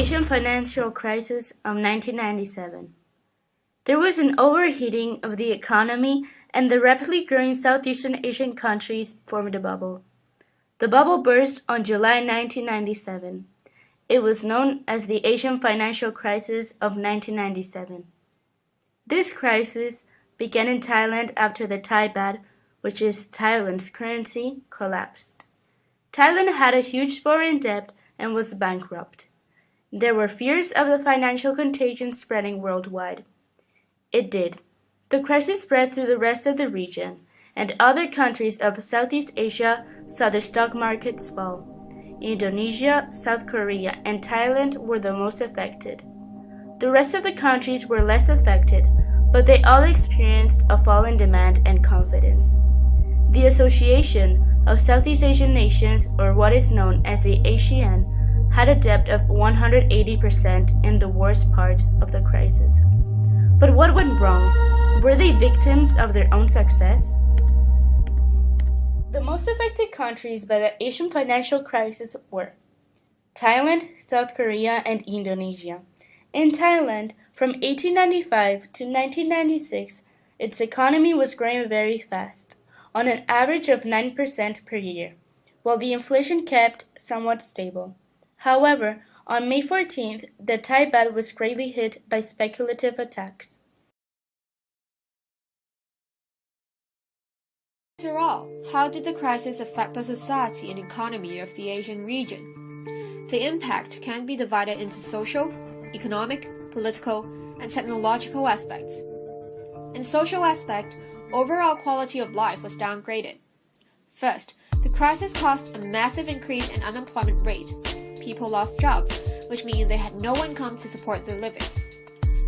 Asian financial crisis of 1997. There was an overheating of the economy, and the rapidly growing Southeastern Asian countries formed a bubble. The bubble burst on July 1997. It was known as the Asian financial crisis of 1997. This crisis began in Thailand after the Thai baht, which is Thailand's currency, collapsed. Thailand had a huge foreign debt and was bankrupt. There were fears of the financial contagion spreading worldwide. It did. The crisis spread through the rest of the region, and other countries of Southeast Asia saw their stock markets fall. Indonesia, South Korea, and Thailand were the most affected. The rest of the countries were less affected, but they all experienced a fall in demand and confidence. The Association of Southeast Asian Nations, or what is known as the ASEAN, had a debt of 180% in the worst part of the crisis. But what went wrong? Were they victims of their own success? The most affected countries by the Asian financial crisis were Thailand, South Korea, and Indonesia. In Thailand, from 1895 to 1996, its economy was growing very fast, on an average of 9% per year, while the inflation kept somewhat stable. However, on May 14th, the Thai baht was greatly hit by speculative attacks. After all, how did the crisis affect the society and economy of the Asian region? The impact can be divided into social, economic, political, and technological aspects. In social aspect, overall quality of life was downgraded. First, the crisis caused a massive increase in unemployment rate. People lost jobs, which means they had no income to support their living.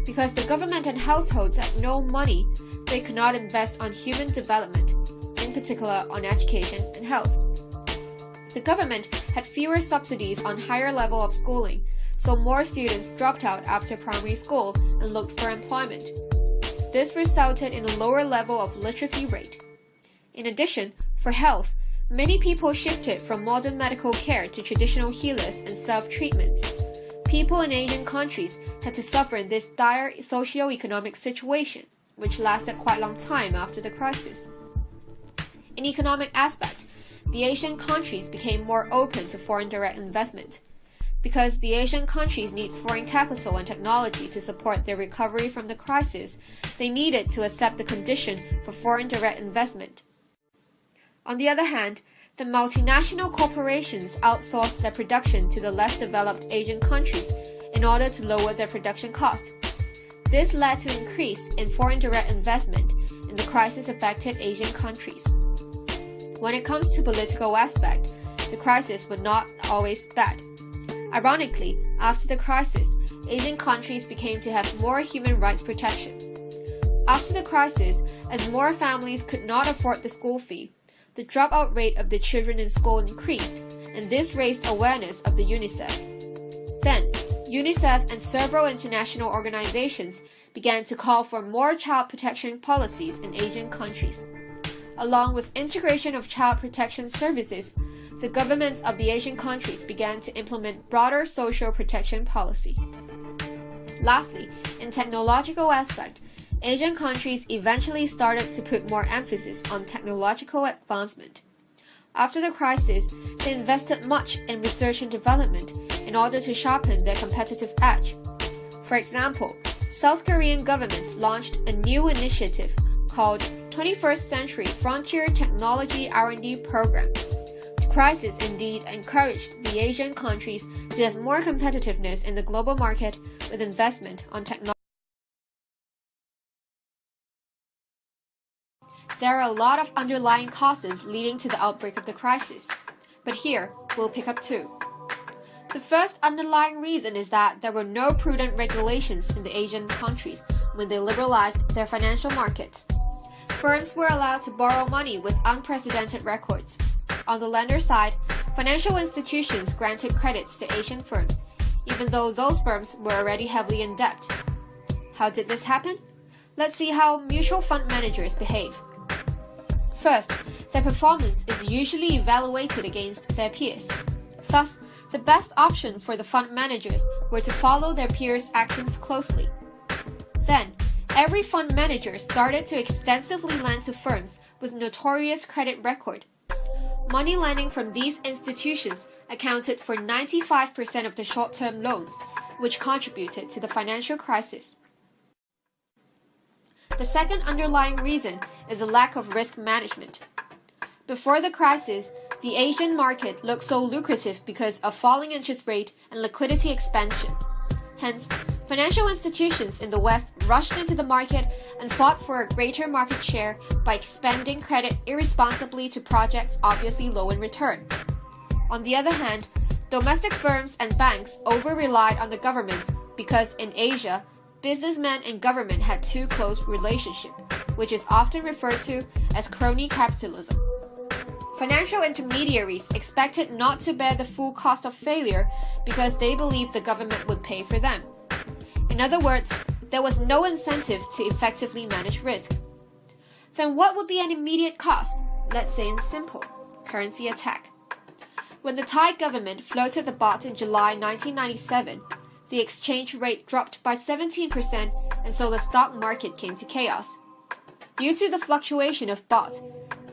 Because the government and households had no money, they could not invest on human development, in particular on education and health. The government had fewer subsidies on higher level of schooling, so more students dropped out after primary school and looked for employment. This resulted in a lower level of literacy rate. In addition, for health, many people shifted from modern medical care to traditional healers and self-treatments. People in Asian countries had to suffer in this dire socio-economic situation, which lasted quite a long time after the crisis. In economic aspect, the Asian countries became more open to foreign direct investment. Because the Asian countries need foreign capital and technology to support their recovery from the crisis, they needed to accept the condition for foreign direct investment. On the other hand, the multinational corporations outsourced their production to the less developed Asian countries in order to lower their production cost. This led to an increase in foreign direct investment in the crisis-affected Asian countries. When it comes to political aspect, the crisis was not always bad. Ironically, after the crisis, Asian countries began to have more human rights protection. After the crisis, as more families could not afford the school fee, the dropout rate of the children in school increased, and this raised awareness of the UNICEF. Then, UNICEF and several international organizations began to call for more child protection policies in Asian countries. Along with integration of child protection services, the governments of the Asian countries began to implement broader social protection policy. Lastly, in technological aspect, Asian countries eventually started to put more emphasis on technological advancement. After the crisis, they invested much in research and development in order to sharpen their competitive edge. For example, South Korean government launched a new initiative called 21st Century Frontier Technology R&D Program. The crisis indeed encouraged the Asian countries to have more competitiveness in the global market with investment on technology. There are a lot of underlying causes leading to the outbreak of the crisis, but here we'll pick up two. The first underlying reason is that there were no prudent regulations in the Asian countries when they liberalized their financial markets. Firms were allowed to borrow money with unprecedented records. On the lender side, financial institutions granted credits to Asian firms, even though those firms were already heavily in debt. How did this happen? Let's see how mutual fund managers behave. First, their performance is usually evaluated against their peers. Thus, The best option for the fund managers were to follow their peers' actions closely. Then, every fund manager started to extensively lend to firms with notorious credit record. Money lending from these institutions accounted for 95% of the short-term loans, which contributed to the financial crisis. The second underlying reason is a lack of risk management. Before the crisis, the Asian market looked so lucrative because of falling interest rate and liquidity expansion. Hence, financial institutions in the West rushed into the market and fought for a greater market share by expanding credit irresponsibly to projects obviously low in return. On the other hand, domestic firms and banks over-relied on the government because in Asia, businessmen and government had too close relationship, which is often referred to as crony capitalism. Financial intermediaries expected not to bear the full cost of failure because they believed the government would pay for them. In other words, there was no incentive to effectively manage risk. Then what would be an immediate cost? Let's say in simple, currency attack. When the Thai government floated the baht in July 1997, the exchange rate dropped by 17% and so the stock market came to chaos. Due to the fluctuation of baht,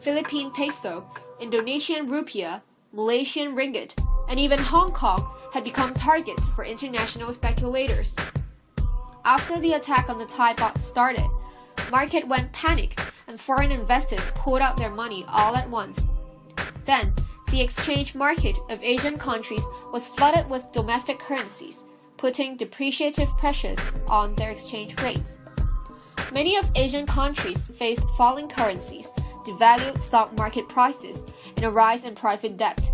Philippine peso, Indonesian rupiah, Malaysian ringgit, and even Hong Kong had become targets for international speculators. After the attack on the Thai baht started, market went panic and foreign investors pulled out their money all at once. Then, the exchange market of Asian countries was flooded with domestic currencies, putting depreciative pressures on their exchange rates. Many of Asian countries faced falling currencies, devalued stock market prices, and a rise in private debt.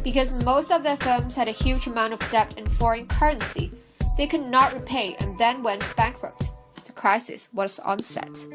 Because most of their firms had a huge amount of debt in foreign currency, they could not repay and then went bankrupt. The crisis was onset.